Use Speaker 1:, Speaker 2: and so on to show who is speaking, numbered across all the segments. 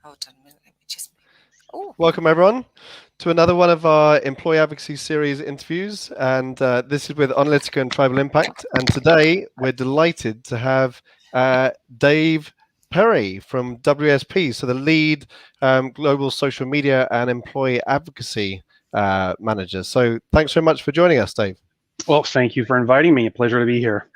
Speaker 1: Hold on a minute. Let me just. Oh,
Speaker 2: Welcome, everyone, to another one of our Employee Advocacy Series interviews. And this is with Analytica and Tribal Impact. And today, we're delighted to have Dave Perry from WSP, so the lead global social media and employee advocacy manager. So thanks very much for joining us, Dave.
Speaker 3: Well, thank you for inviting me. A pleasure to be here.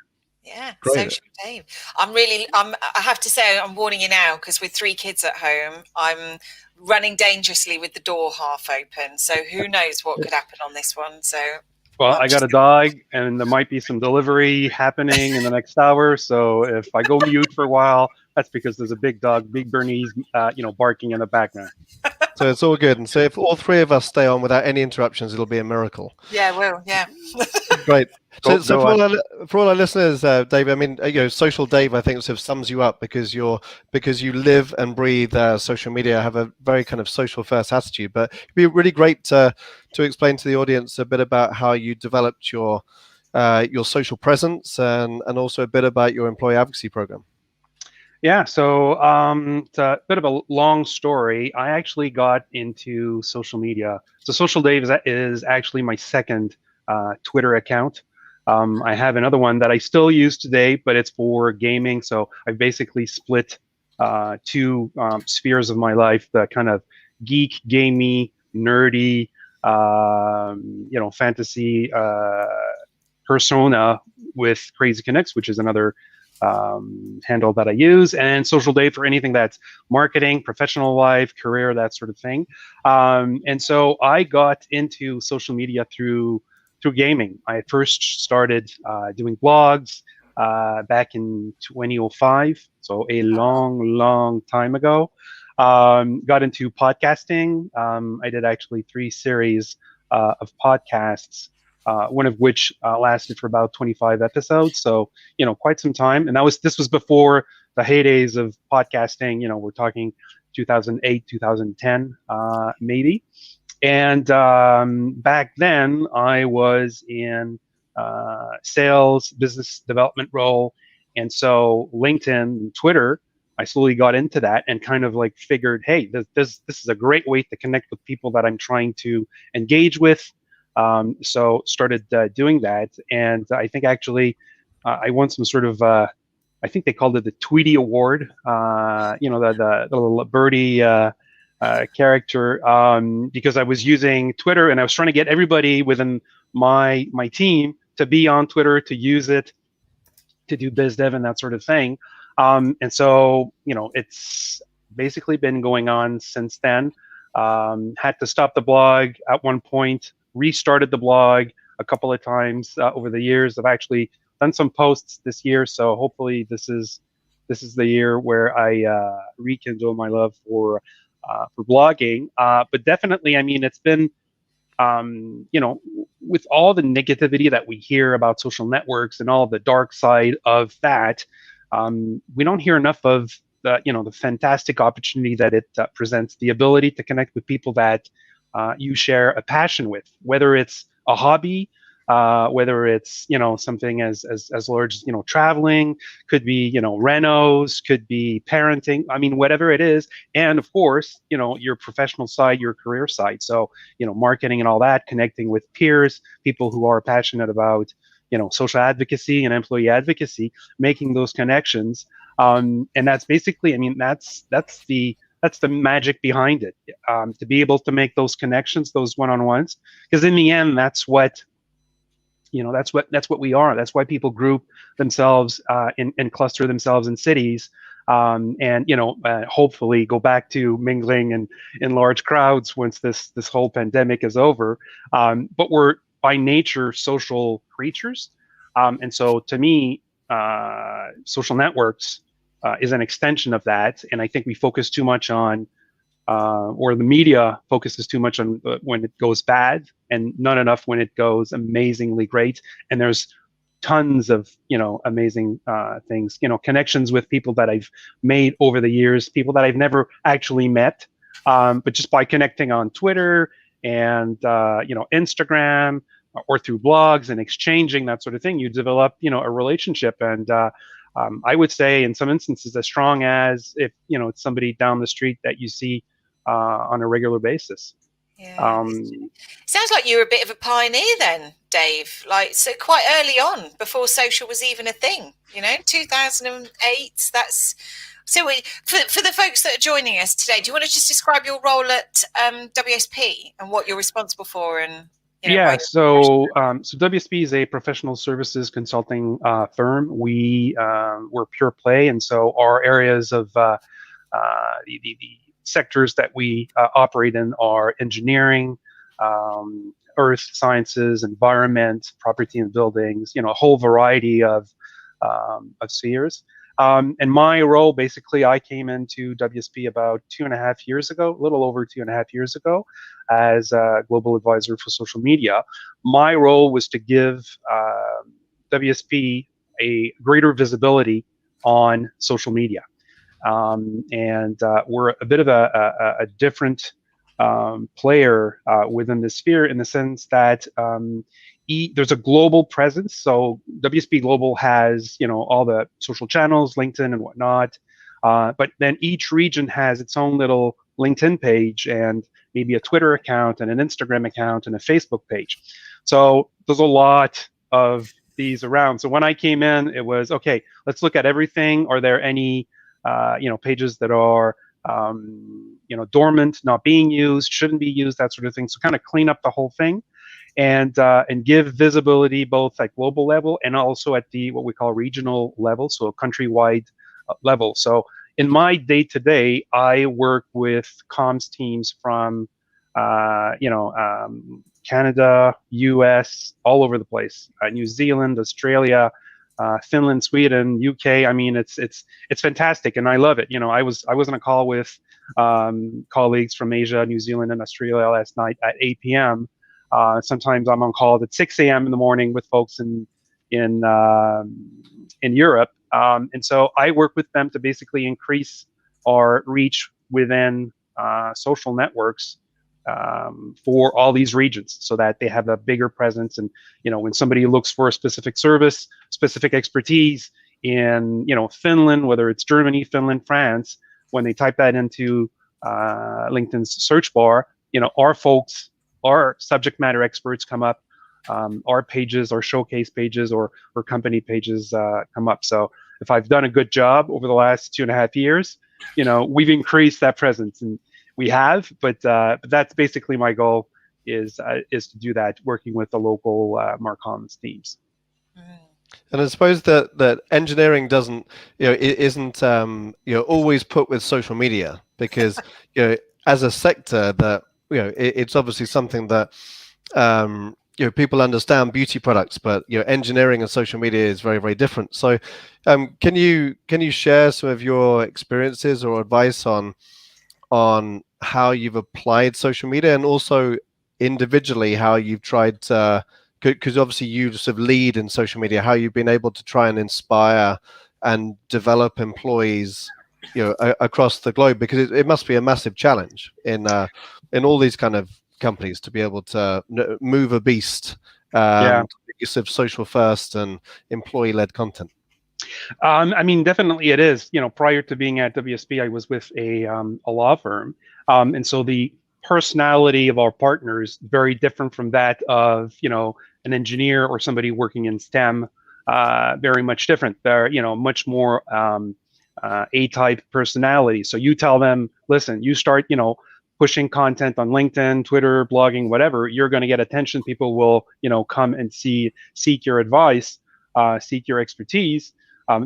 Speaker 1: yeah,
Speaker 2: Great.
Speaker 1: social Dave. I have to say, I'm warning you now because with 3 kids at home, I'm running dangerously with the door half open. So who knows what could happen on this one. So.
Speaker 3: Well, I got a dog, and there might be some delivery happening in the next hour. So if I go mute for a while, that's because there's a big dog, Big Bernese, barking in the background.
Speaker 2: So it's all good. And so if all 3 of us stay on without any interruptions, it'll be a miracle.
Speaker 1: Yeah, well, yeah.
Speaker 2: Great. So for all our listeners, Dave, I mean, Social Dave, I think, sort of sums you up because you live and breathe social media, have a very kind of social first attitude. But it'd be really great to explain to the audience a bit about how you developed your social presence and also a bit about your employee advocacy program.
Speaker 3: Yeah, so it's a bit of a long story. I actually got into social media. So Social Dave is actually my second Twitter account. I have another one that I still use today, but it's for gaming. So I basically split 2 spheres of my life: the kind of geek, gamey, nerdy, fantasy persona with Crazy Connects, which is another handle that I use, and Social Dave for anything that's marketing, professional life, career, that sort of thing. And so I got into social media through gaming. I first started doing blogs back in 2005, so a long time ago. Got into podcasting. I did actually 3 series of podcasts, one of which lasted for about 25 episodes, so quite some time. And this was before the heydays of podcasting. We're talking 2008, 2010, maybe. And back then, I was in sales, business development role, and so LinkedIn and Twitter, I slowly got into that and kind of like figured, hey, this is a great way to connect with people that I'm trying to engage with. So started doing that, and I think actually I won some sort of I think they called it the Tweety Award. The little birdie character, because I was using Twitter and I was trying to get everybody within my team to be on Twitter, to use it, to do biz dev and that sort of thing. And so it's basically been going on since then. Had to stop the blog at one point, restarted the blog a couple of times over the years. I've actually done some posts this year, so hopefully this is the year where I rekindle my love for blogging. But definitely, I mean, it's been with all the negativity that we hear about social networks and all the dark side of that, we don't hear enough of the fantastic opportunity that it presents, the ability to connect with people that you share a passion with, whether it's a hobby, whether it's something as large as traveling, could be renos, could be parenting. I mean, whatever it is, and of course your professional side, your career side. So marketing and all that, connecting with peers, people who are passionate about social advocacy and employee advocacy, making those connections. And that's basically, I mean, that's the magic behind it, to be able to make those connections, those one-on-ones, because in the end, that's what we are. That's why people group themselves and cluster themselves in cities, and hopefully go back to mingling and in large crowds once this whole pandemic is over. But we're by nature social creatures, and so to me, social networks is an extension of that. And I think we focus too much on, or the media focuses too much on when it goes bad, and not enough when it goes amazingly great. And there's tons of amazing things, connections with people that I've made over the years, people that I've never actually met, but just by connecting on Twitter and Instagram or through blogs and exchanging that sort of thing, you develop a relationship. And I would say in some instances as strong as if it's somebody down the street that you see on a regular basis.
Speaker 1: Yeah. Sounds like you were a bit of a pioneer then, Dave. Like, so quite early on, before social was even a thing. 2008. That's so. For the folks that are joining us today, do you want to just describe your role at WSP and what you're responsible for, and
Speaker 3: yeah, so WSP is a professional services consulting firm. We're pure play, and so our areas of the sectors that we operate in are engineering, earth sciences, environment, property and buildings. A whole variety of spheres. And my role, basically, I came into WSP about 2.5 years ago, a little over 2.5 years ago, as a global advisor for social media. My role was to give WSP a greater visibility on social media. And we're a bit of a different player within the sphere, in the sense that there's a global presence. So WSP Global has, all the social channels, LinkedIn and whatnot. But then each region has its own little LinkedIn page, and maybe a Twitter account and an Instagram account and a Facebook page. So there's a lot of these around. So when I came in, it was, okay, let's look at everything. Are there any, pages that are, dormant, not being used, shouldn't be used, that sort of thing. So kind of clean up the whole thing, and give visibility both at global level and also at the what we call regional level, so a countrywide level. So in my day-to-day, I work with comms teams from Canada, US, all over the place, New Zealand, Australia, Finland, Sweden, UK. I mean, it's fantastic, and I love it. I was on a call with colleagues from Asia, New Zealand, and Australia last night at 8 p.m. Sometimes I'm on calls at 6 a.m. in the morning with folks in Europe, and so I work with them to basically increase our reach within social networks for all these regions, so that they have a bigger presence. And when somebody looks for a specific service, specific expertise in Finland, whether it's Germany, Finland, France, when they type that into LinkedIn's search bar, our folks, our subject matter experts come up. Our pages, our showcase pages, or company pages come up. So if I've done a good job over the last 2.5 years, we've increased that presence, and we have. But that's basically my goal, is to do that, working with the local Marcoms teams.
Speaker 2: And I suppose that engineering doesn't, isn't always put with social media, because as a sector that it's obviously something that people understand beauty products, but engineering and social media is very, very different. So can you share some of your experiences or advice on how you've applied social media, and also individually how you've tried to, because obviously you sort of lead in social media, how you've been able to try and inspire and develop employees across the globe, because it must be a massive challenge in all these kind of companies to be able to move a beast, use of social first and employee-led content.
Speaker 3: I mean, definitely it is. Prior to being at WSP, I was with a law firm, and so the personality of our partners very different from that of an engineer or somebody working in STEM. Very much different. They're much more A-type personality. So you tell them, listen, you start pushing content on LinkedIn, Twitter, blogging, whatever, you're going to get attention. People will come and seek your advice, seek your expertise.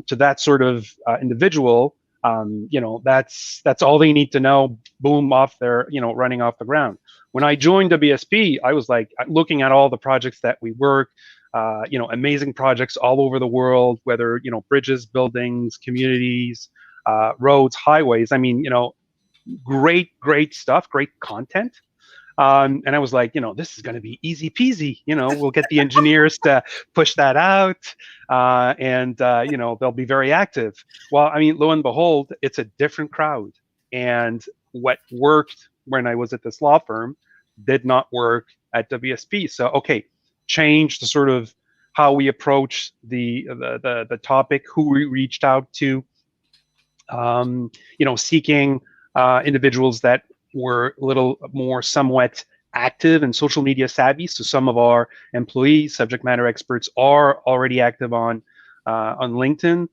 Speaker 3: To that sort of individual, that's all they need to know. Boom, off they're running off the ground. When I joined WSP, I was like looking at all the projects that we work, amazing projects all over the world, whether bridges, buildings, communities, roads, highways. I mean, great stuff, great content. And I was like, this is going to be easy peasy. We'll get the engineers to push that out, and they'll be very active. Well, I mean, lo and behold, it's a different crowd. And what worked when I was at this law firm did not work at WSP. So, okay, change the sort of how we approach the topic, who we reached out to, seeking individuals that were a little more somewhat active and social media savvy. So some of our employees, subject matter experts, are already active on LinkedIn.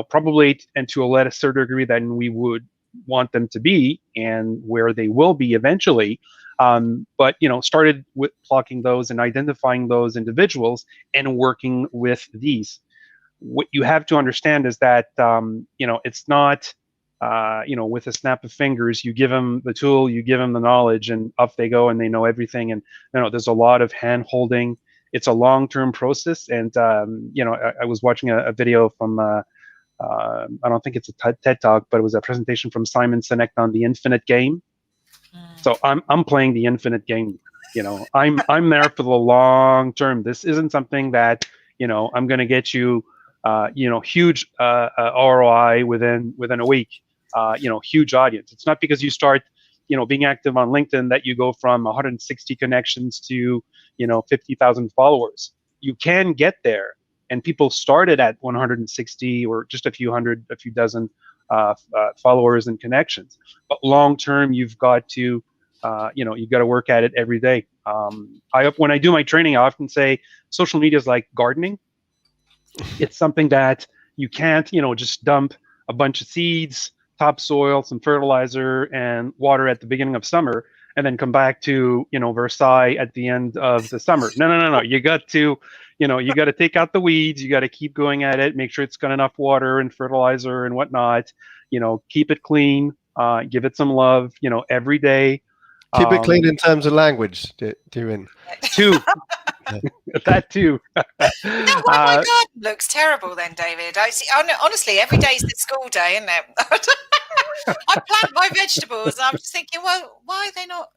Speaker 3: Probably and to a lesser degree than we would want them to be, and where they will be eventually. But started with plucking those and identifying those individuals and working with these. What you have to understand is that it's not with a snap of fingers. You give them the tool, you give them the knowledge, and off they go, and they know everything. And there's a lot of hand holding. It's a long-term process. And I was watching a video from I don't think it's a TED Talk, but it was a presentation from Simon Sinek on the infinite game. So I'm playing the infinite game. I'm there for the long term. This isn't something that I'm going to get you huge ROI within a week. Huge audience. It's not because you start being active on LinkedIn that you go from 160 connections to 50,000 followers. You can get there, and people started at 160 or just a few dozen followers and connections. But long term, you've got to you've got to work at it every day. When I do my training, I often say social media is like gardening. It's something that you can't just dump a bunch of seeds, topsoil, some fertilizer, and water at the beginning of summer, and then come back to Versailles at the end of the summer. No. You got to you got to take out the weeds. You got to keep going at it. Make sure it's got enough water and fertilizer and whatnot. Keep it clean. Give it some love. Every day.
Speaker 2: Keep it clean in terms of language. Do you mean?
Speaker 3: Too. That too.
Speaker 1: My garden looks terrible then, David. Honestly, every day's the school day, isn't it? I plant my vegetables, and I'm just thinking, well, why are they not?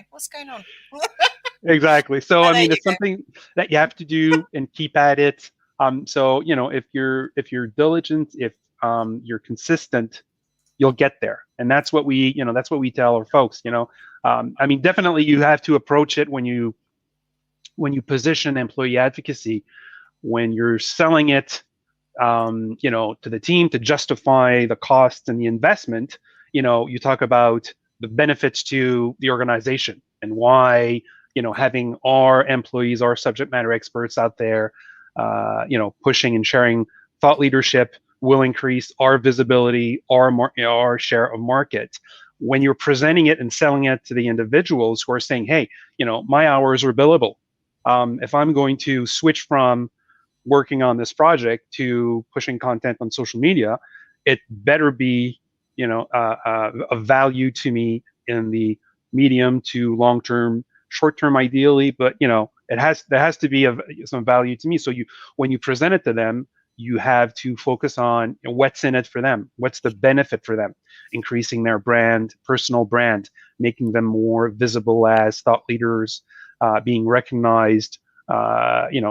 Speaker 1: What's going on?
Speaker 3: Exactly. So it's something that you have to do and keep at it. So if you're diligent, if you're consistent, you'll get there. And that's what we tell our folks. Definitely you have to approach it when you position employee advocacy, when you're selling it, to the team to justify the cost and the investment. You talk about the benefits to the organization and why, having our employees, our subject matter experts out there, pushing and sharing thought leadership will increase our visibility, our share of market. When you're presenting it and selling it to the individuals who are saying, hey, my hours are billable. If I'm going to switch from working on this project to pushing content on social media, it better be, of value to me in the medium to long term, short term, ideally. But there has to be some value to me. So when you present it to them, you have to focus on what's in it for them. What's the benefit for them? Increasing their brand, personal brand, making them more visible as thought leaders, being recognized,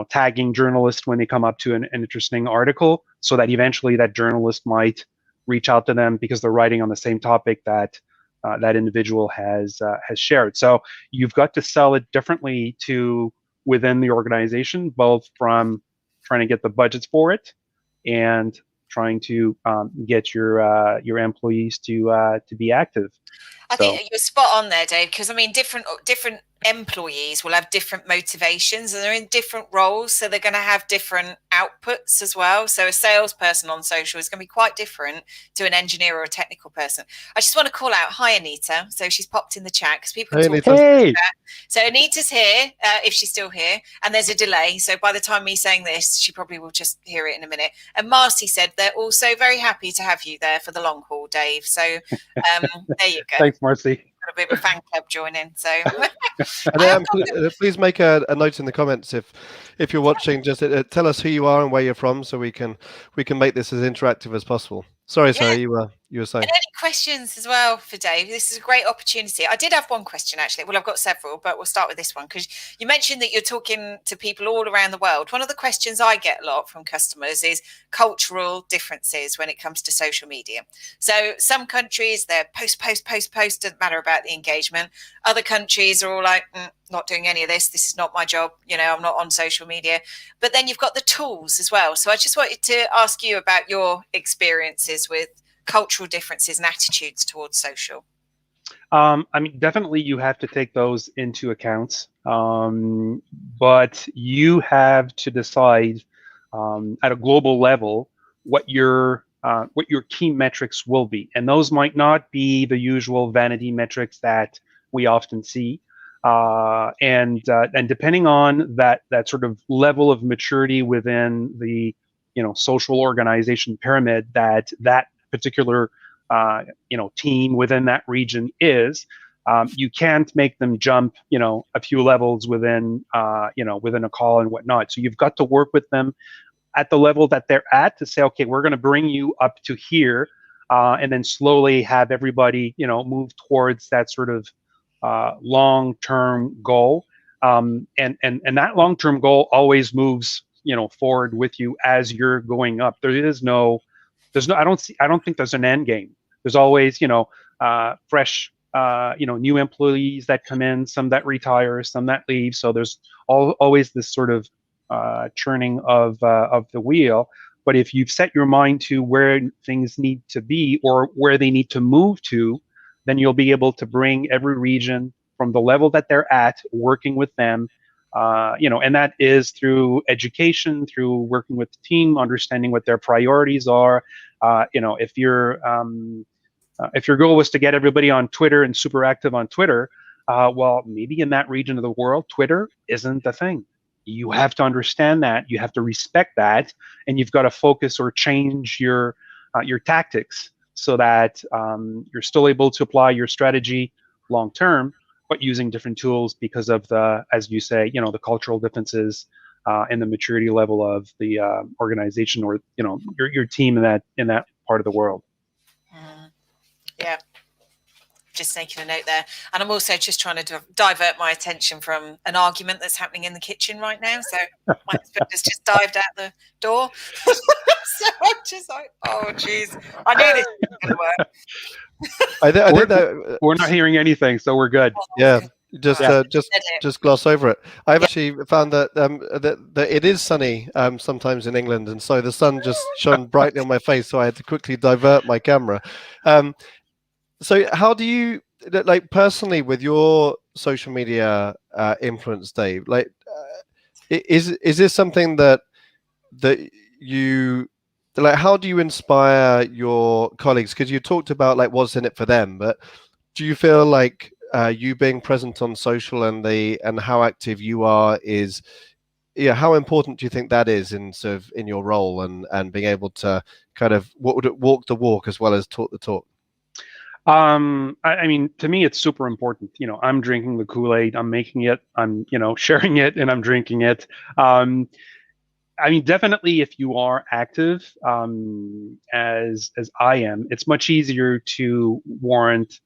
Speaker 3: tagging journalists when they come up to an interesting article, so that eventually that journalist might reach out to them because they're writing on the same topic that that individual has shared. So you've got to sell it differently to within the organization, both from trying to get the budgets for it and trying to get your employees to be active.
Speaker 1: I think you're spot on there, Dave, because different employees will have different motivations and they're in different roles, so they're going to have different outputs as well. So a salesperson on social is going to be quite different to an engineer or a technical person. I just want to call out, hi Anita. So she's popped in the chat because people talk about that. So Anita's here, if she's still here, and there's a delay. So by the time me saying this, she probably will just hear it in a minute. And Marcy said they're also very happy to have you there for the long haul, Dave. So there you go.
Speaker 3: Thanks, Marcy.
Speaker 1: Got a bit of a fan club joining. So
Speaker 2: please make a note in the comments if you're watching. Just tell us who you are and where you're from, so we can make this as interactive as possible. Sorry, Sarah, you were saying.
Speaker 1: And any questions as well for Dave. This is a great opportunity. I did have one question, actually. Well, I've got several, but we'll start with this one because you mentioned that you're talking to people all around the world. One of the questions I get a lot from customers is cultural differences when it comes to social media. So some countries, they're post, doesn't matter about the engagement. Other countries are all like, not doing any of this. This is not my job. You know, I'm not on social media. But then you've got the tools as well. So I just wanted to ask you about your experiences with cultural differences and attitudes towards social.
Speaker 3: I mean, definitely you have to take those into account, but you have to decide at a global level what your key metrics will be, and those might not be the usual vanity metrics that we often see. And depending on that sort of level of maturity within the social organization pyramid that particular team within that region is, you can't make them jump a few levels within within a call and whatnot. So you've got to work with them at the level that they're at to say, okay, we're going to bring you up to here, and then slowly have everybody move towards that sort of long-term goal. And that long-term goal always moves forward with you as you're going up. There's no I don't think there's an end game. There's always fresh new employees that come in, some that retire, some that leave. So there's always this sort of churning of the wheel. But if you've set your mind to where things need to be or where they need to move to, then you'll be able to bring every region from the level that they're at, working with them, and that is through education, through working with the team, understanding what their priorities are. If your goal was to get everybody on Twitter and super active on Twitter, well, maybe in that region of the world, Twitter isn't the thing. You have to understand that, you have to respect that, and you've got to focus or change your tactics so that you're still able to apply your strategy long term, but using different tools because of the, as you say, the cultural differences and the maturity level of the organization or your team in that part of the world.
Speaker 1: Yeah, just making a note there. And I'm also just trying to divert my attention from an argument that's happening in the kitchen right now. So my husband has just dived out the door. So I'm just like, oh geez, I knew this was going to work.
Speaker 2: I think that
Speaker 3: we're not hearing anything, so we're good.
Speaker 2: Yeah, just gloss over it. I've actually found that that it is sunny sometimes in England, and so the sun just shone brightly on my face, so I had to quickly divert my camera. So how do you, like, personally with your social media influence, Dave? Like, is this something that you like? How do you inspire your colleagues? Because you talked about like what's in it for them, but do you feel like you being present on social and how active you are is, how important do you think that is in sort of in your role and being able to kind of walk the walk as well as talk the talk?
Speaker 3: I mean, to me, it's super important. I'm drinking the Kool-Aid, I'm making it, I'm sharing it, and I'm drinking it. I mean, definitely, if you are active, as I am, it's much easier to warrant,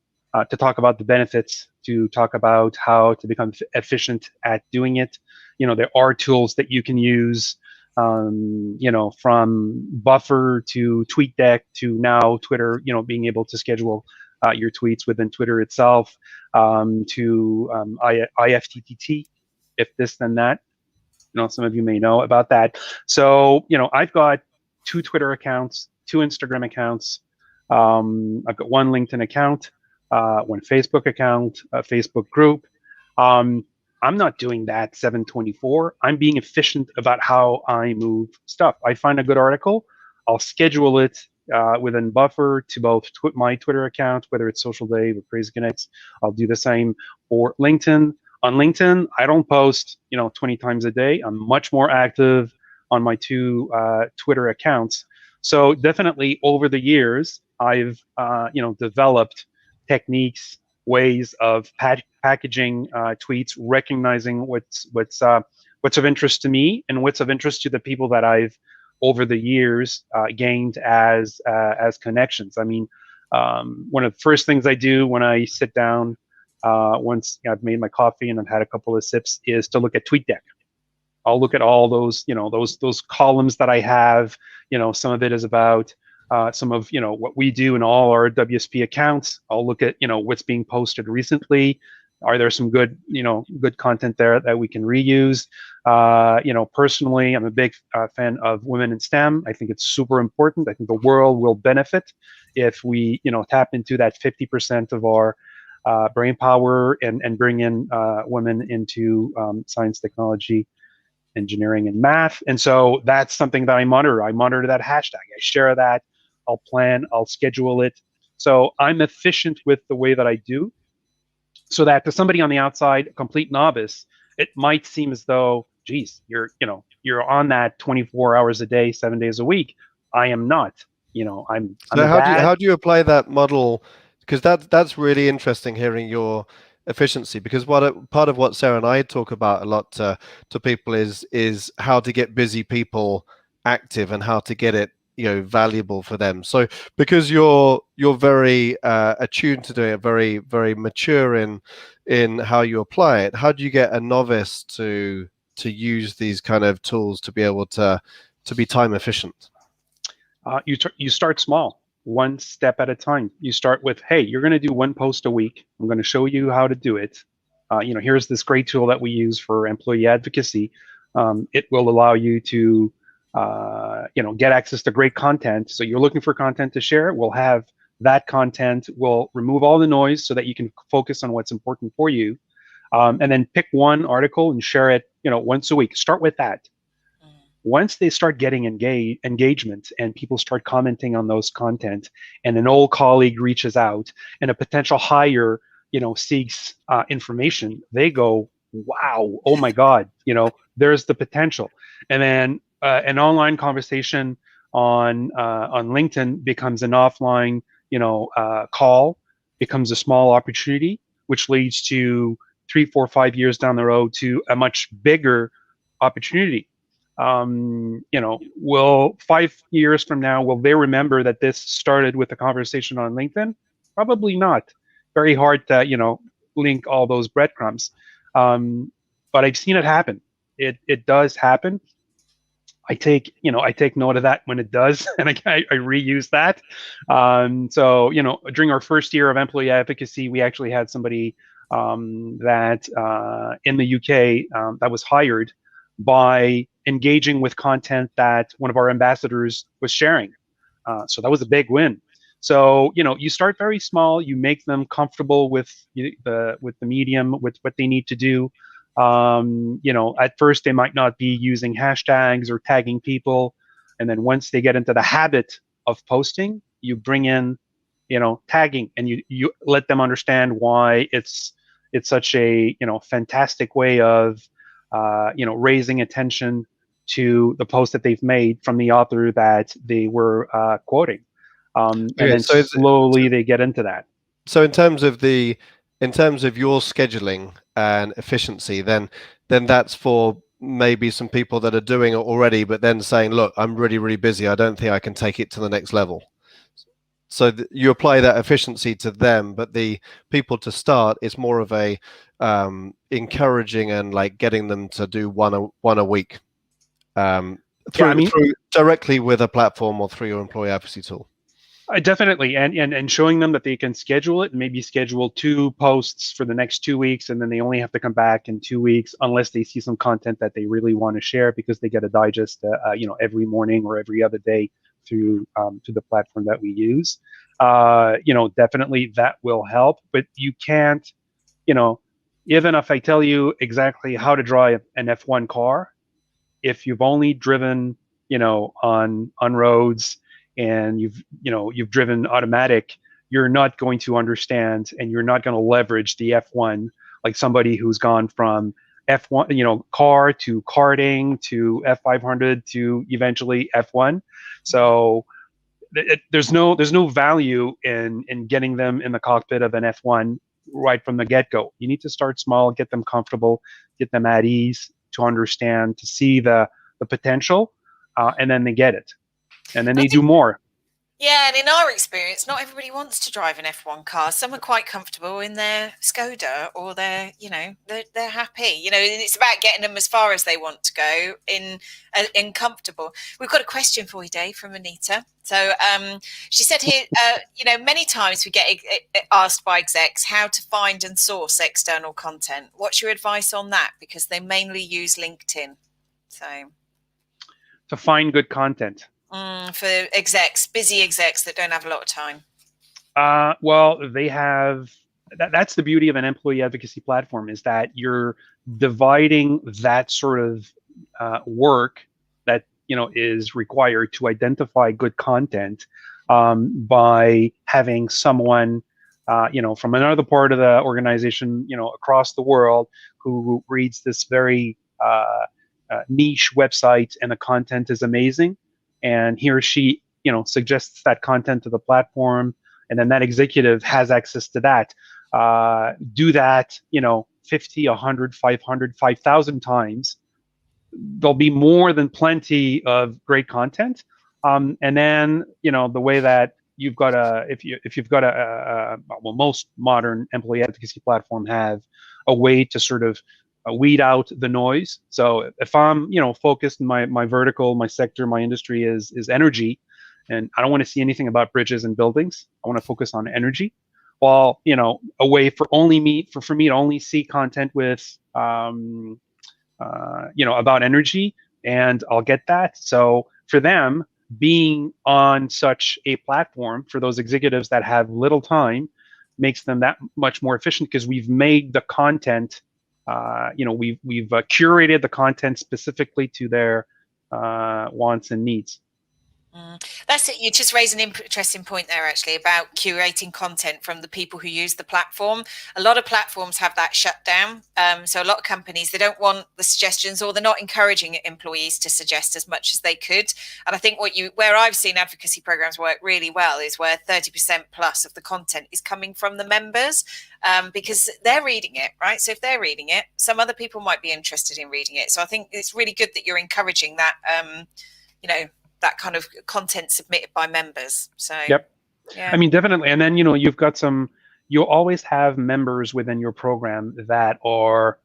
Speaker 3: to talk about the benefits, to talk about how to become efficient at doing it. There are tools that you can use, from Buffer to TweetDeck to now Twitter, being able to schedule your tweets within Twitter itself, to IFTTT, if this then that. Some of you may know about that. So, I've got 2 Twitter accounts, 2 Instagram accounts. I've got 1 LinkedIn account, 1 Facebook account, a Facebook group. I'm not doing that 7/24. I'm being efficient about how I move stuff. I find a good article, I'll schedule it within Buffer to both my Twitter account, whether it's Social Dave or Crazy Connects. I'll do the same for LinkedIn. On LinkedIn, I don't post 20 times a day. I'm much more active on my 2 Twitter accounts. So definitely over the years, I've developed techniques, ways of packaging tweets, recognizing what's of interest to me and what's of interest to the people that I've over the years gained as connections. I mean, One of the first things I do when I sit down, once I've made my coffee and I've had a couple of sips, is to look at TweetDeck. I'll look at all those, those columns that I have. Some of it is about some of what we do in all our WSP accounts. I'll look at what's being posted recently. Are there some good good content there that we can reuse? Personally, I'm a big fan of women in STEM. I think it's super important. I think the world will benefit if we tap into that 50% of our brain power and bring in women into science, technology, engineering, and math. And so that's something that I monitor. I monitor that hashtag. I share that. I'll plan. I'll schedule it. So I'm efficient with the way that I do, so that to somebody on the outside, a complete novice, it might seem as though, geez, you're on that 24 hours a day, 7 days a week. I am not. I'm
Speaker 2: So
Speaker 3: a dad.
Speaker 2: how do you apply that model? Because that's really interesting, hearing your efficiency, because part of what Sarah and I talk about a lot to people is how to get busy people active and how to get it valuable for them. So because you're very attuned to doing it, very very mature in how you apply it, how do you get a novice to use these kind of tools to be able to be time efficient?
Speaker 3: You start small, one step at a time. You start with, hey, you're going to do one post a week. I'm going to show you how to do it. Here's this great tool that we use for employee advocacy. It will allow you to get access to great content. So you're looking for content to share. We'll have that content. We'll remove all the noise so that you can focus on what's important for you. And then pick one article and share it once a week. Start with that. Once they start getting engagement and people start commenting on those content, and an old colleague reaches out and a potential hire seeks information, they go, wow, oh my God, there's the potential. And then an online conversation on LinkedIn becomes an offline call, becomes a small opportunity, which leads to 3, 4, 5 years down the road to a much bigger opportunity. Will 5 years from now, will they remember that this started with a conversation on LinkedIn? Probably not. Very hard to, link all those breadcrumbs. But I've seen it happen. It does happen. I take note of that when it does, and I reuse that. So, during our first year of employee advocacy, we actually had somebody that in the UK that was hired by engaging with content that one of our ambassadors was sharing. So that was a big win. So, you start very small, you make them comfortable with the medium, with what they need to do. At first they might not be using hashtags or tagging people. And then once they get into the habit of posting, you bring in, tagging, and you let them understand why it's such a, fantastic way of, raising attention to the post that they've made from the author that they were quoting. And then so slowly they get into that.
Speaker 2: So in terms of your scheduling and efficiency, then that's for maybe some people that are doing it already, but then saying, look, I'm really, really busy. I don't think I can take it to the next level. So you apply that efficiency to them, but the people to start, it's more of a encouraging and like getting them to do one a week through directly with a platform or through your employee advocacy tool.
Speaker 3: Definitely, and showing them that they can schedule it, maybe schedule 2 posts for the next 2 weeks, and then they only have to come back in 2 weeks unless they see some content that they really want to share, because they get a digest, every morning or every other day through to the platform that we use. Definitely that will help, but you can't, even if I tell you exactly how to drive an F1 car, if you've only driven, on roads, and you've driven automatic, you're not going to understand, and you're not going to leverage the F1 like somebody who's gone from F1, car to karting to F500 to eventually F1. So there's no value in getting them in the cockpit of an F1 right from the get-go. You need to start small, get them comfortable, get them at ease to understand, to see the potential, and then they get it. And then they do more.
Speaker 1: Yeah, and in our experience, not everybody wants to drive an F1 car. Some are quite comfortable in their Skoda, or they're happy. And it's about getting them as far as they want to go in comfortable. We've got a question for you, Dave, from Anita. So she said here, many times we get asked by execs how to find and source external content. What's your advice on that? Because they mainly use LinkedIn. So
Speaker 3: to find good content.
Speaker 1: For execs, busy execs that don't have a lot of time.
Speaker 3: Well, they have. That's the beauty of an employee advocacy platform, is that you're dividing that sort of work that is required to identify good content by having someone from another part of the organization across the world who reads this very niche website, and the content is amazing, and he or she suggests that content to the platform, and then that executive has access to that. Do that 50, 100, 500, 5,000 times. There'll be more than plenty of great content. And then the way that you've got if you've got well, most modern employee advocacy platform have a way to sort of weed out the noise. So if I'm focused in my vertical, my sector, my industry is energy, and I don't want to see anything about bridges and buildings, I want to focus on energy. Well, a way for me to only see content with about energy, and I'll get that. So for them, being on such a platform, for those executives that have little time, makes them that much more efficient, because we've made the content, we've curated the content specifically to their wants and needs.
Speaker 1: That's it. You just raised an interesting point there, actually, about curating content from the people who use the platform. A lot of platforms have that shut down. So a lot of companies, they don't want the suggestions, or they're not encouraging employees to suggest as much as they could. And I think where I've seen advocacy programs work really well is where 30% plus of the content is coming from the members, because they're reading it, right? So if they're reading it, some other people might be interested in reading it. So I think it's really good that you're encouraging that, that kind of content submitted by members. So
Speaker 3: yep,
Speaker 1: yeah,
Speaker 3: I mean, definitely. And then you'll always have members within your program that are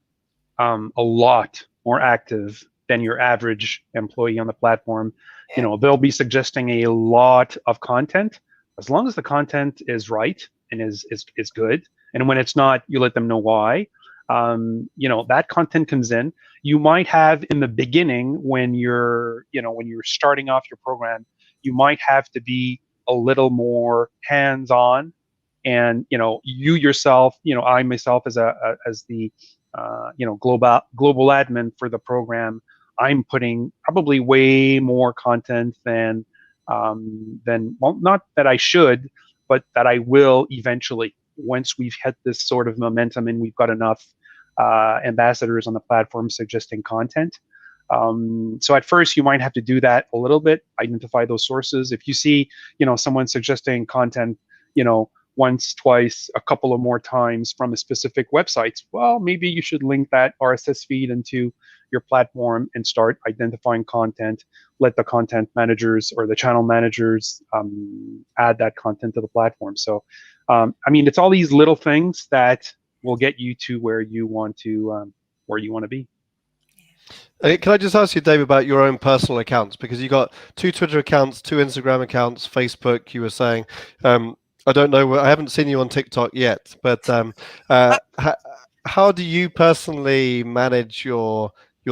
Speaker 3: a lot more active than your average employee on the platform.
Speaker 1: Yeah.
Speaker 3: They'll be suggesting a lot of content, as long as the content is right and is good. And when it's not, you let them know why. That content comes in. You might have, in the beginning, when you're starting off your program, you might have to be a little more hands-on, and you yourself, I myself as the global admin for the program, I'm putting probably way more content than well, not that I should, but that I will eventually, once we've hit this sort of momentum and we've got enough ambassadors on the platform suggesting content. So at first you might have to do that a little bit, identify those sources. If you see, someone suggesting content, once, twice, a couple of more times from a specific website, well, maybe you should link that RSS feed into your platform and start identifying content. Let the content managers or the channel managers add that content to the platform. So, I mean, it's all these little things that will get you to where you want to be.
Speaker 2: Can I just ask you, Dave, about your own personal accounts? Because you got 2 Twitter accounts, 2 Instagram accounts, Facebook. You were saying, I don't know. I haven't seen you on TikTok yet, but how do you personally manage your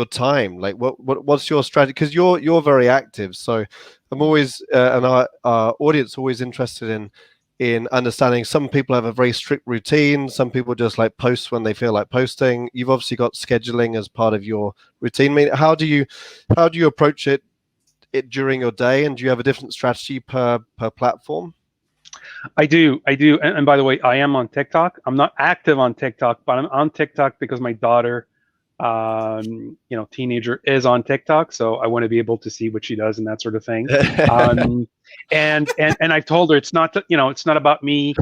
Speaker 2: time? Like, what's your strategy? Because you're very active. So I'm always and our audience always interested in understanding. Some people have a very strict routine. Some people just like post when they feel like posting. You've obviously got scheduling as part of your routine. I mean, how do you approach it during your day? And do you have a different strategy per platform?
Speaker 3: I do. And by the way, I am on TikTok. I'm not active on TikTok, but I'm on TikTok because my daughter, teenager, is on TikTok. So I want to be able to see what she does and that sort of thing. And I've told her it's not about me,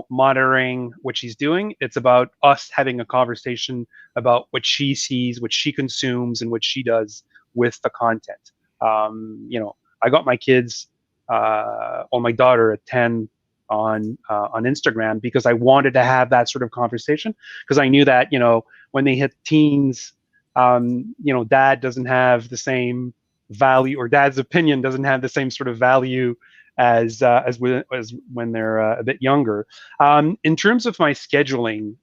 Speaker 3: monitoring what she's doing. It's about us having a conversation about what she sees, what she consumes, and what she does with the content. I got my kids my daughter at 10 on Instagram, because I wanted to have that sort of conversation, because I knew that, when they hit teens, dad doesn't have the same value, or dad's opinion doesn't have the same sort of value as when they're a bit younger. In terms of my scheduling,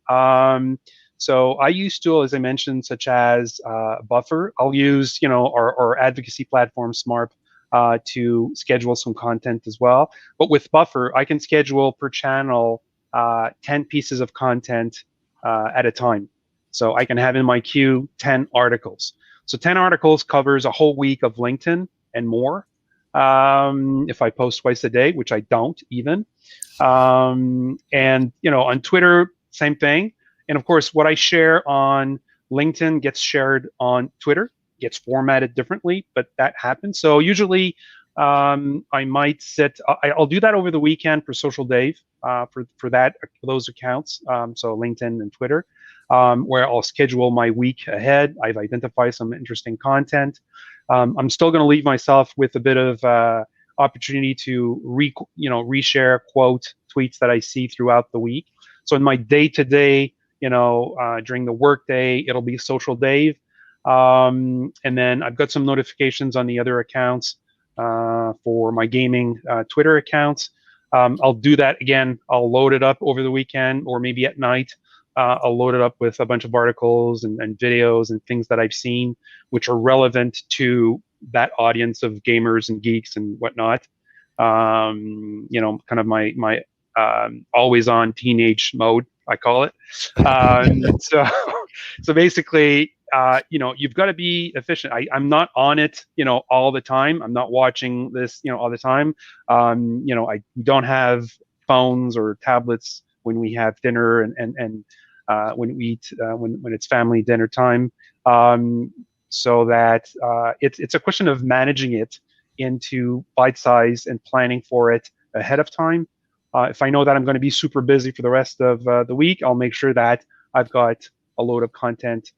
Speaker 3: so I use tools, as I mentioned, such as Buffer. I'll use our advocacy platform, Smart, to schedule some content as well. But with Buffer, I can schedule per channel 10 pieces of content at a time. So I can have in my queue 10 articles. So 10 articles covers a whole week of LinkedIn and more. If I post twice a day, which I don't even. And on Twitter, same thing. And of course, what I share on LinkedIn gets shared on Twitter, gets formatted differently, but that happens. So usually I might I'll do that over the weekend for Social Dave, for those accounts, so LinkedIn and Twitter, where I'll schedule my week ahead. I've identified some interesting content. I'm still going to leave myself with a bit of opportunity to reshare quote tweets that I see throughout the week. So in my day-to-day, during the workday, it'll be Social Dave. And then I've got some notifications on the other accounts for my gaming Twitter accounts. I'll do that again. I'll load it up over the weekend, or maybe at night. I'll load it up with a bunch of articles and videos and things that I've seen, which are relevant to that audience of gamers and geeks and whatnot. Kind of my always on teenage mode, I call it. So basically, you've got to be efficient. I'm not on it, all the time. I'm not watching this, all the time. I don't have phones or tablets when we have dinner and when we eat, when it's family dinner time. So that it's a question of managing it into bite size and planning for it ahead of time. If I know that I'm going to be super busy for the rest of the week, I'll make sure that I've got a load of content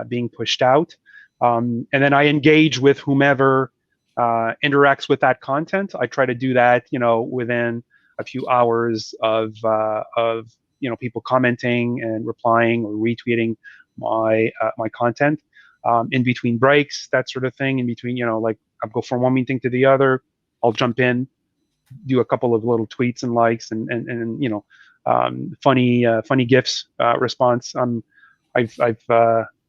Speaker 3: being pushed out. And then I engage with whomever interacts with that content. I try to do that, within a few hours of people commenting and replying or retweeting my content. In between breaks, that sort of thing. In between, like I'll go from one meeting to the other. I'll jump in, do a couple of little tweets and likes and funny GIFs response.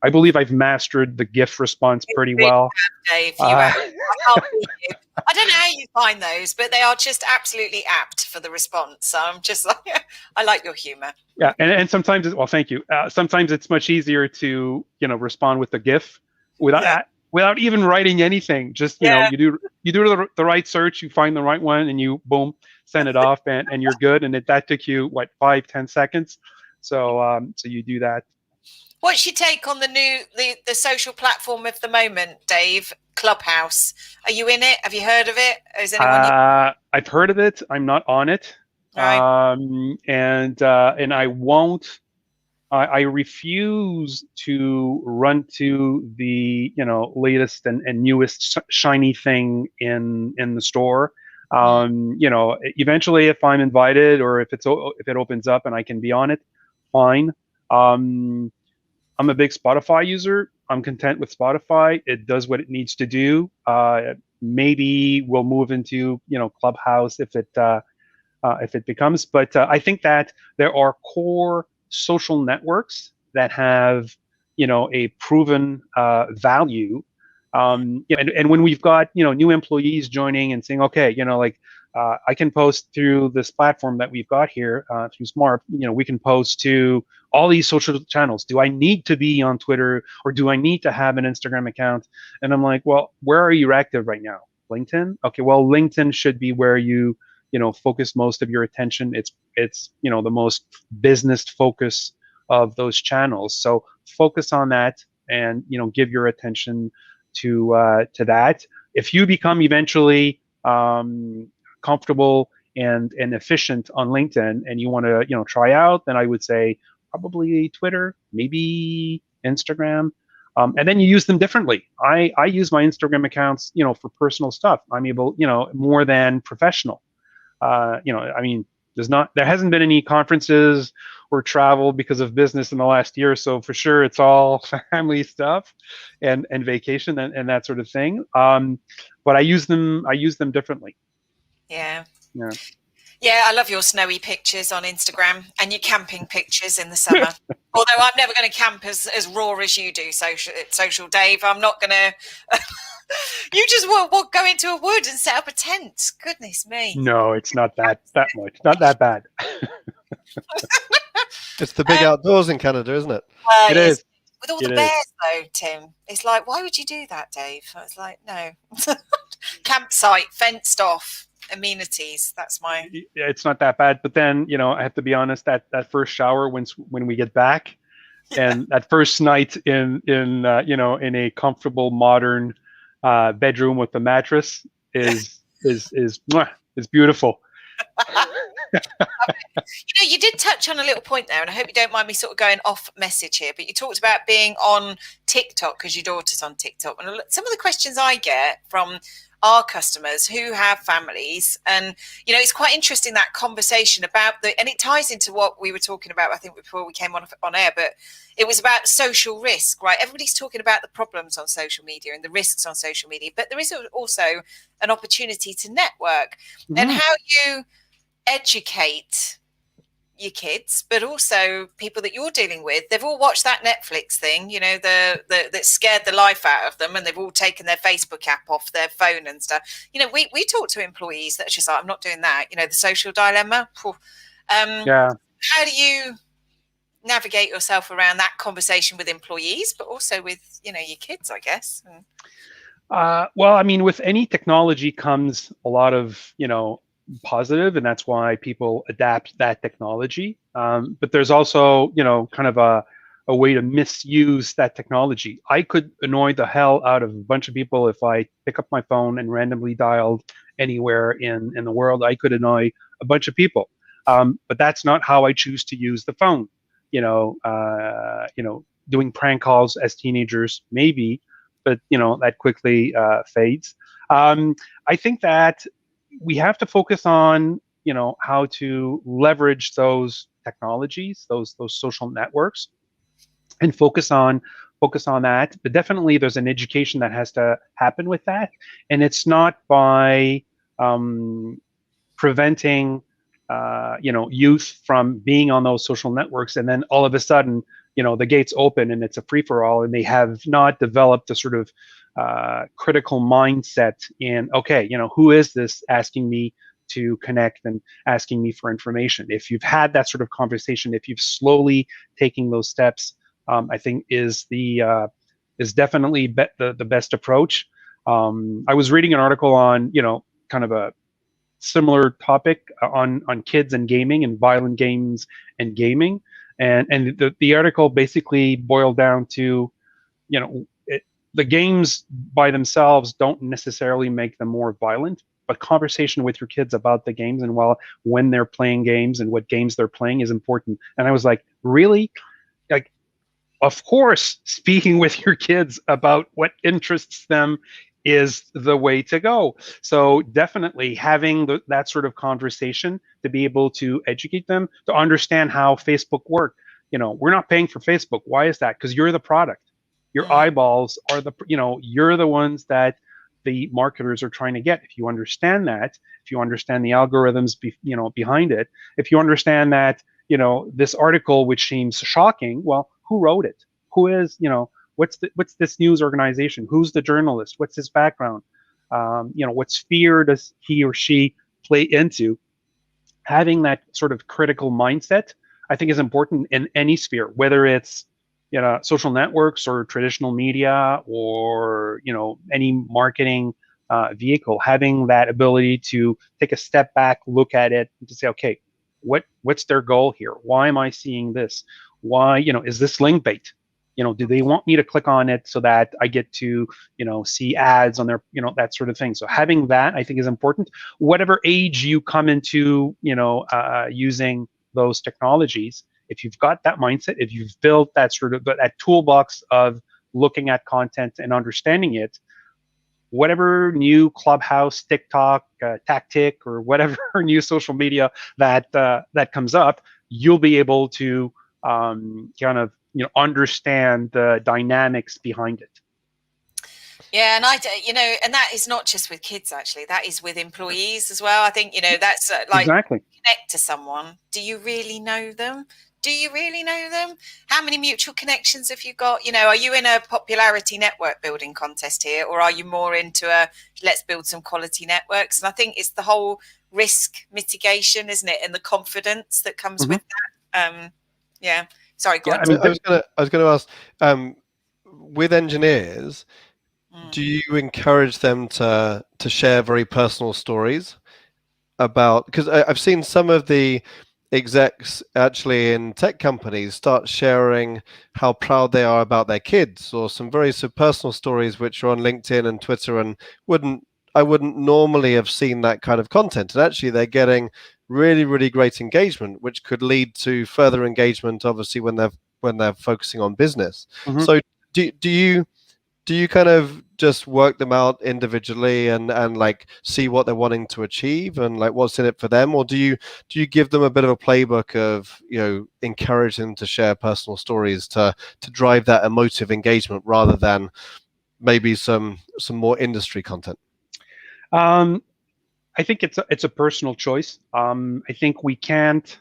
Speaker 3: I believe I've mastered the GIF response pretty well.
Speaker 1: Dave, I can't beat you. I don't know how you find those, but they are just absolutely apt for the response. So I'm just like, I like your humor.
Speaker 3: Yeah, and sometimes, thank you. Sometimes it's much easier to respond with a GIF without even writing anything. Just you do the right search, you find the right one, and you boom send it off, and you're good. And that took you 5-10 seconds. So you do that.
Speaker 1: What's your take on the social platform of the moment, Dave? Clubhouse. Are you in it? Have you heard of it? Is anyone?
Speaker 3: I've heard of it. I'm not on it. Right. And I won't. I refuse to run to the latest and newest shiny thing in the store. Eventually, if I'm invited or if it opens up and I can be on it, fine. I'm a big Spotify user. I'm content with Spotify. It does what it needs to do. Maybe we'll move into Clubhouse if it becomes. But I think that there are core social networks that have a proven value. And when we've got new employees joining and saying, okay, I can post through this platform that we've got here through Smart. We can post to all these social channels. Do I need to be on Twitter, or do I need to have an Instagram account? And I'm like, well, where are you active right now? LinkedIn? Okay, well, LinkedIn should be where you focus most of your attention. It's the most business focus of those channels. So focus on that and give your attention to that. If you become eventually comfortable and efficient on LinkedIn and you want to try out, then I would say probably Twitter, maybe Instagram. And then you use them differently. I use my Instagram accounts, for personal stuff. I'm able, more than professional. I mean, there hasn't been any conferences or travel because of business in the last year, so for sure it's all family stuff and vacation and that sort of thing. But I use them differently.
Speaker 1: Yeah.
Speaker 3: Yeah.
Speaker 1: Yeah, I love your snowy pictures on Instagram and your camping pictures in the summer. Although I'm never going to camp as raw as you do, social Dave. I'm not going to. You just will go into a wood and set up a tent. Goodness me.
Speaker 3: No, it's not that much. Not that bad.
Speaker 2: It's the big outdoors in Canada, isn't it?
Speaker 3: It is.
Speaker 1: With all the bears, though, Tim. It's like, why would you do that, Dave? I was like, no. Campsite, fenced off. Amenities. That's my.
Speaker 3: Yeah, it's not that bad, but then I have to be honest. That first shower when we get back, and that first night in a comfortable modern bedroom with the mattress is beautiful.
Speaker 1: You did touch on a little point there, and I hope you don't mind me sort of going off message here, but you talked about being on TikTok because your daughter's on TikTok, and some of the questions I get from our customers who have families, and it's quite interesting, that conversation about and it ties into what we were talking about, I think, before we came on air, but it was about social risk, right? Everybody's talking about the problems on social media and the risks on social media, but there is also an opportunity to network. Mm-hmm. And how you educate your kids, but also people that you're dealing with. They've all watched that Netflix thing, that scared the life out of them, and they've all taken their Facebook app off their phone and stuff. We talk to employees that's just like, I'm not doing that. The social dilemma.
Speaker 3: Yeah.
Speaker 1: How do you navigate yourself around that conversation with employees, but also with your kids, I guess?
Speaker 3: Well, I mean, with any technology comes a lot of positive, and that's why people adapt that technology. But there's also, kind of a way to misuse that technology. I could annoy the hell out of a bunch of people if I pick up my phone and randomly dialed anywhere in the world. I could annoy a bunch of people. But that's not how I choose to use the phone. Doing prank calls as teenagers, maybe, but that quickly fades. I think that we have to focus on how to leverage those technologies, those social networks, and focus on that. But definitely there's an education that has to happen with that, and it's not by preventing youth from being on those social networks, and then all of a sudden the gates open and it's a free-for-all, and they have not developed a sort of critical mindset in, okay, who is this asking me to connect and asking me for information? If you've had that sort of conversation, if you've slowly taken those steps, I think is definitely the best approach. I was reading an article on kind of a similar topic on kids and gaming, and violent games and gaming, and the article basically boiled down to the games by themselves don't necessarily make them more violent, but conversation with your kids about the games and when they're playing games and what games they're playing is important. And I was like, really? Like, of course, speaking with your kids about what interests them is the way to go. So definitely having that sort of conversation to be able to educate them, to understand how Facebook works. We're not paying for Facebook. Why is that? Because you're the product. Your eyeballs are you're the ones that the marketers are trying to get. If you understand that, if you understand the algorithms behind it, if you understand that, this article, which seems shocking, well, who wrote it? Who is, what's this news organization? Who's the journalist? What's his background? What sphere does he or she play into? Having that sort of critical mindset, I think, is important in any sphere, whether it's social networks or traditional media or any marketing vehicle. Having that ability to take a step back, look at it, and to say, okay, what's their goal here? Why am I seeing this? Why is this link bait? Do they want me to click on it so that I get to see ads on their that sort of thing? So having that, I think, is important. Whatever age you come into using those technologies, if you've got that mindset, if you've built that sort of that toolbox of looking at content and understanding it, whatever new Clubhouse, TikTok, tactic, or whatever new social media that comes up, you'll be able to kind of understand the dynamics behind it.
Speaker 1: Yeah, and and that is not just with kids, actually. That is with employees as well. I think, that's like,
Speaker 3: exactly.
Speaker 1: Connect to someone. Do you really know them? Do you really know them? How many mutual connections have you got? Are you in a popularity network building contest here, or are you more into let's build some quality networks? And I think it's the whole risk mitigation, isn't it? And the confidence that comes with that. Yeah. Sorry, go on.
Speaker 2: I was going to ask, with engineers, do you encourage them to share very personal stories about, because I've seen some of the execs actually in tech companies start sharing how proud they are about their kids, or some very personal stories which are on LinkedIn and Twitter, and I wouldn't normally have seen that kind of content. And actually they're getting really, really great engagement, which could lead to further engagement, obviously, when they're focusing on business. So do you kind of just work them out individually and like see what they're wanting to achieve and like what's in it for them, or do you give them a bit of a playbook of encourage them to share personal stories to drive that emotive engagement rather than maybe some more industry content?
Speaker 3: I think it's a personal choice. I think we can't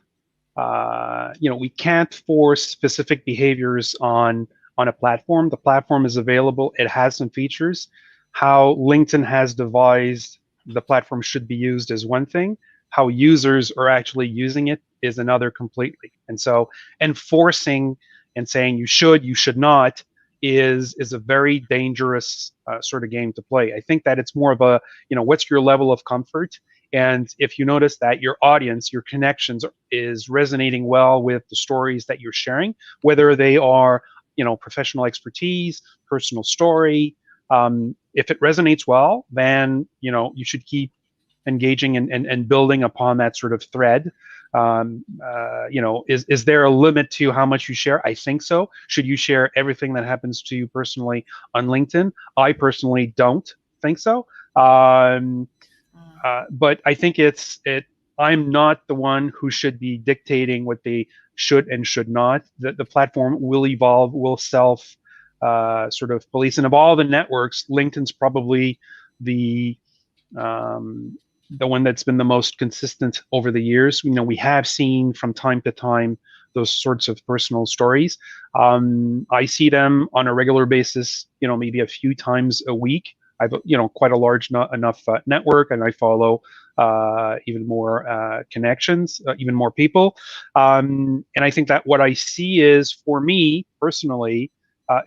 Speaker 3: we can't force specific behaviors on a platform. The platform is available. It has some features. How LinkedIn has devised the platform should be used is one thing. How users are actually using it is another completely. And so enforcing and saying you should not is a very dangerous sort of game to play. I think that it's more of a, what's your level of comfort? And if you notice that your audience, your connections is resonating well with the stories that you're sharing, whether they are, professional expertise, personal story, if it resonates well, then, you should keep engaging and building upon that sort of thread. Is there a limit to how much you share? I think so. Should you share everything that happens to you personally on LinkedIn? I personally don't think so. But I think I'm not the one who should be dictating what they should and should not. The platform will evolve, will self sort of police. And of all the networks, LinkedIn's probably the one that's been the most consistent over the years. We have seen from time to time those sorts of personal stories. I see them on a regular basis, maybe a few times a week. I've quite a large enough network, and I follow even more connections, even more people. And I think that what I see is, for me personally,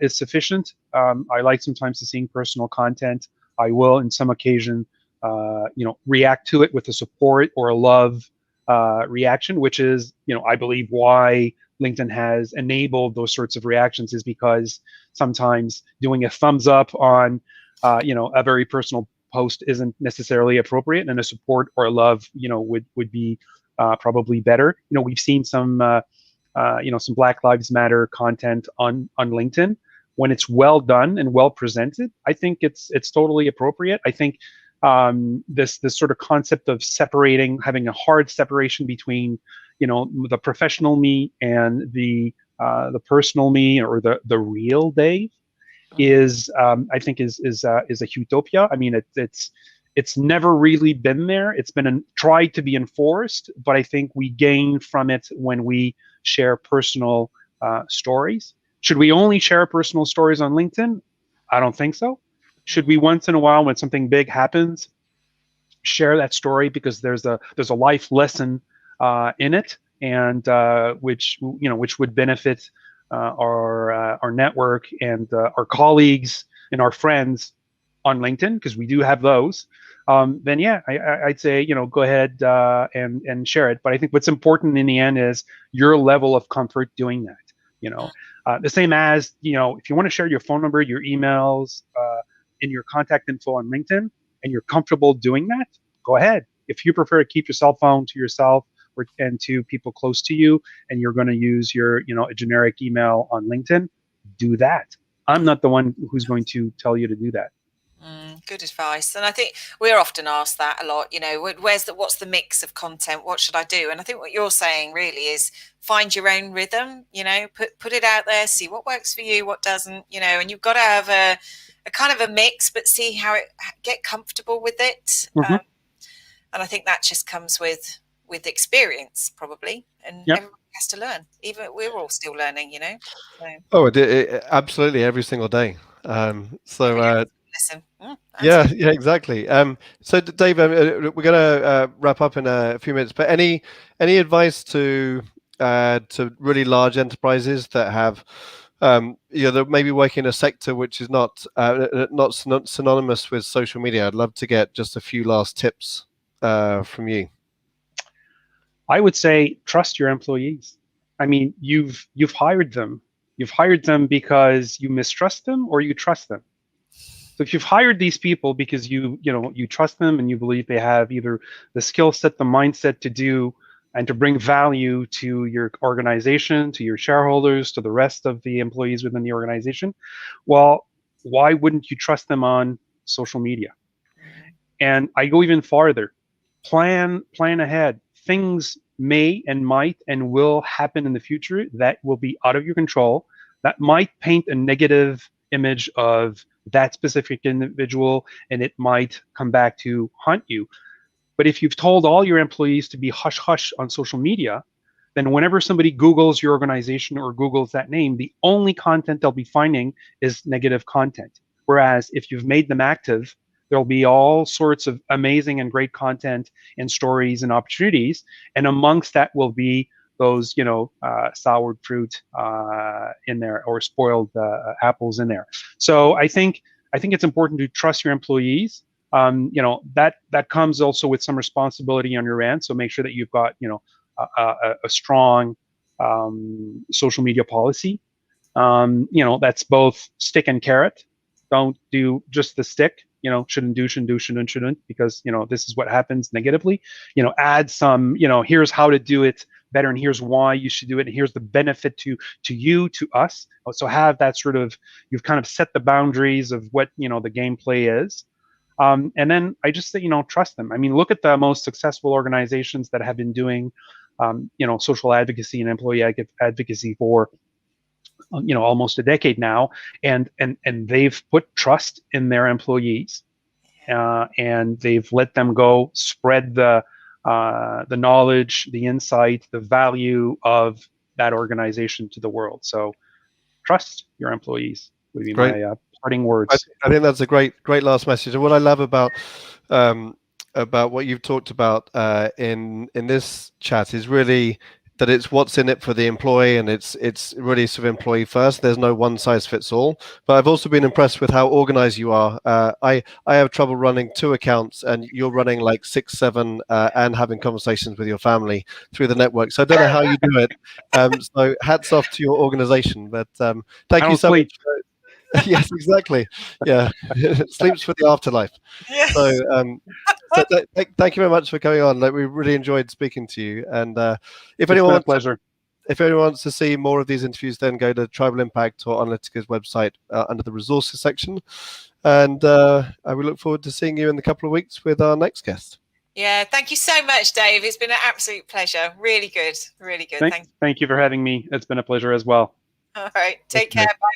Speaker 3: is sufficient. I like sometimes to seeing personal content. I will, in some occasion, react to it with a support or a love reaction, which is, I believe why LinkedIn has enabled those sorts of reactions, is because sometimes doing a thumbs up on a very personal post isn't necessarily appropriate, and a support or a love, would be probably better. We've seen some Black Lives Matter content on LinkedIn. When it's well done and well presented, I think it's totally appropriate. I think this sort of concept of having a hard separation between, the professional me and the personal me, or the real Dave, is I think is a utopia. I mean, it's never really been there. It's been tried to be enforced, but I think we gain from it when we share personal stories. Should we only share personal stories on LinkedIn? I don't think so. Should we once in a while, when something big happens, share that story because there's a life lesson in it, and which would benefit our network and our colleagues and our friends on LinkedIn, because we do have those, then yeah, I'd say, go ahead and share it. But I think what's important in the end is your level of comfort doing that. The same as, if you want to share your phone number, your emails, and your contact info on LinkedIn, and you're comfortable doing that, go ahead. If you prefer to keep your cell phone to yourself and to people close to you, and you're going to use your, a generic email on LinkedIn, do that. I'm not the one who's going to tell you to do that.
Speaker 1: Good advice. And I think we're often asked that a lot, what's the mix of content? What should I do? And I think what you're saying really is find your own rhythm, put it out there, see what works for you, what doesn't, and you've got to have a kind of a mix, but see how get comfortable with it. And I think that just comes with experience probably. And everyone has to learn. Even we're all still learning, So.
Speaker 2: Oh, absolutely every single day.
Speaker 1: Listen.
Speaker 2: Yeah, exactly. So, Dave, we're going to wrap up in a few minutes. But any advice to really large enterprises that have, that maybe working in a sector which is not synonymous with social media? I'd love to get just a few last tips from you.
Speaker 3: I would say trust your employees. I mean, you've hired them. You've hired them because you mistrust them or you trust them. So if you've hired these people because you trust them and you believe they have either the skill set, the mindset to do and to bring value to your organization, to your shareholders, to the rest of the employees within the organization, well, why wouldn't you trust them on social media? And I go even farther. Plan ahead. Things may and might and will happen in the future that will be out of your control, that might paint a negative image of that specific individual, and it might come back to haunt you. But if you've told all your employees to be hush hush on social media, then whenever somebody Googles your organization or Googles that name, the only content they'll be finding is negative content. Whereas if you've made them active, there'll be all sorts of amazing and great content and stories and opportunities. And amongst that will be those, soured fruit in there or spoiled apples in there. So I think it's important to trust your employees. That comes also with some responsibility on your end. So make sure that you've got, a strong social media policy. That's both stick and carrot. Don't do just the stick. Shouldn't, because, this is what happens negatively. Add some, here's how to do it better, and here's why you should do it, and here's the benefit to you, to us. So have that sort of, you've kind of set the boundaries of what, the gameplay is. And then I just say, trust them. I mean, look at the most successful organizations that have been doing, social advocacy and employee advocacy for, almost a decade now, and they've put trust in their employees, and they've let them go spread the knowledge, the insight, the value of that organization to the world. So trust your employees would be my parting words.
Speaker 2: I think that's a great last message. And what I love about what you've talked about in this chat is really that it's what's in it for the employee, and it's really sort of employee first. There's no one size fits all. But I've also been impressed with how organized you are. I have trouble running 2 accounts, and you're running like 6, 7, and having conversations with your family through the network. So I don't know how you do it. So hats off to your organization. But thank you so much. Yes, exactly. Yeah, sleeps for the afterlife.
Speaker 1: Yes.
Speaker 2: So thank you very much for coming on. We really enjoyed speaking to you. And if anyone wants to see more of these interviews, then go to Tribal Impact or Analytica's website under the resources section. And I will look forward to seeing you in a couple of weeks with our next guest.
Speaker 1: Yeah, thank you so much, Dave. It's been an absolute pleasure. Really good, really good.
Speaker 3: Thank you for having me. It's been a pleasure as well.
Speaker 1: All right, take care. Bye.